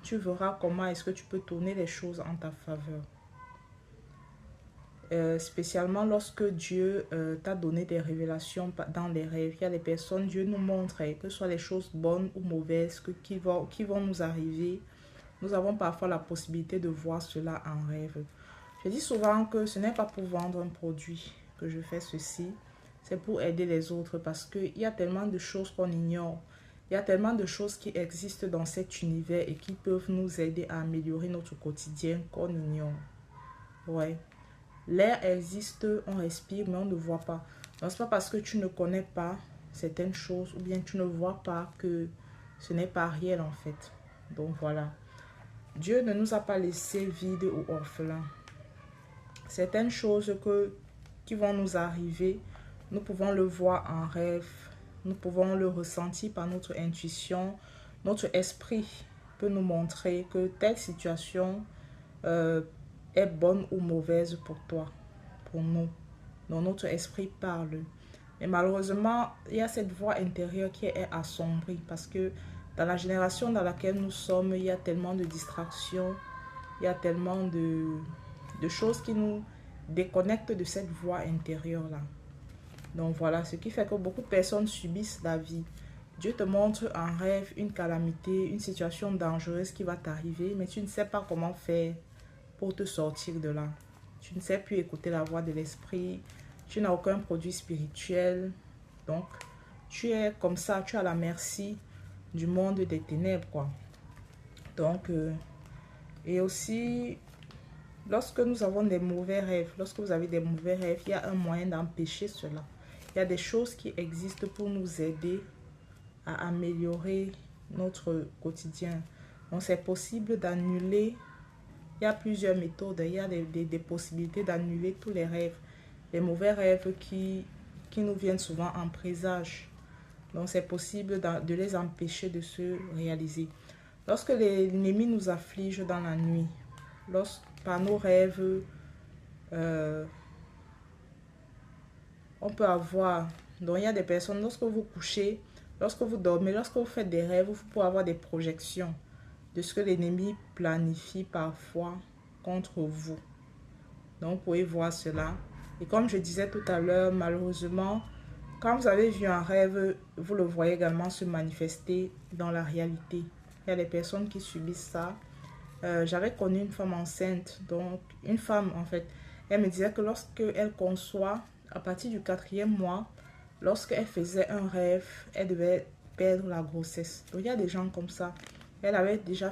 tu verras comment est-ce que tu peux tourner les choses en ta faveur. Spécialement lorsque Dieu t'a donné des révélations dans les rêves. Il y a des personnes, Dieu nous montre que ce soit les choses bonnes ou mauvaises qui vont nous arriver. Nous avons parfois la possibilité de voir cela en rêve. Je dis souvent que ce n'est pas pour vendre un produit que je fais ceci. C'est pour aider les autres parce qu'il y a tellement de choses qu'on ignore. Il y a tellement de choses qui existent dans cet univers et qui peuvent nous aider à améliorer notre quotidien qu'on ignore. Ouais. L'air existe, on respire, mais on ne voit pas. Donc, ce n'est pas parce que tu ne connais pas certaines choses ou bien tu ne vois pas que ce n'est pas réel en fait. Donc, voilà. Dieu ne nous a pas laissés vides ou orphelins. Certaines choses qui vont nous arriver, nous pouvons le voir en rêve. Nous pouvons le ressentir par notre intuition. Notre esprit peut nous montrer que telle situation est bonne ou mauvaise pour toi, pour nous. Donc notre esprit parle. Mais malheureusement, il y a cette voix intérieure qui est assombrie parce que dans la génération dans laquelle nous sommes, il y a tellement de distractions, il y a tellement de choses qui nous déconnectent de cette voix intérieure-là. Donc voilà, ce qui fait que beaucoup de personnes subissent la vie. Dieu te montre en rêve une calamité, une situation dangereuse qui va t'arriver, mais tu ne sais pas comment faire pour te sortir de là. Tu ne sais plus écouter la voix de l'esprit. Tu n'as aucun produit spirituel. Donc, tu es comme ça, tu es à la merci du monde des ténèbres, quoi. Donc, et aussi, lorsque nous avons des mauvais rêves, lorsque vous avez des mauvais rêves, il y a un moyen d'empêcher cela. Il y a des choses qui existent pour nous aider à améliorer notre quotidien. Donc, c'est possible d'annuler. Il y a plusieurs méthodes. Il y a des possibilités d'annuler tous les rêves. Les mauvais rêves qui nous viennent souvent en présage. Donc, c'est possible de les empêcher de se réaliser. Lorsque l'ennemi nous afflige dans la nuit, par nos rêves, on peut avoir... Donc, il y a des personnes, lorsque vous couchez, lorsque vous dormez, lorsque vous faites des rêves, vous pouvez avoir des projections de ce que l'ennemi planifie parfois contre vous. Donc, vous pouvez voir cela. Et comme je disais tout à l'heure, malheureusement, quand vous avez vu un rêve, vous le voyez également se manifester dans la réalité. Il y a des personnes qui subissent ça. J'avais connu une femme enceinte, donc une femme en fait, elle me disait que lorsqu'elle conçoit, à partir du 4e mois, lorsqu'elle faisait un rêve, elle devait perdre la grossesse. Donc il y a des gens comme ça. Elle avait déjà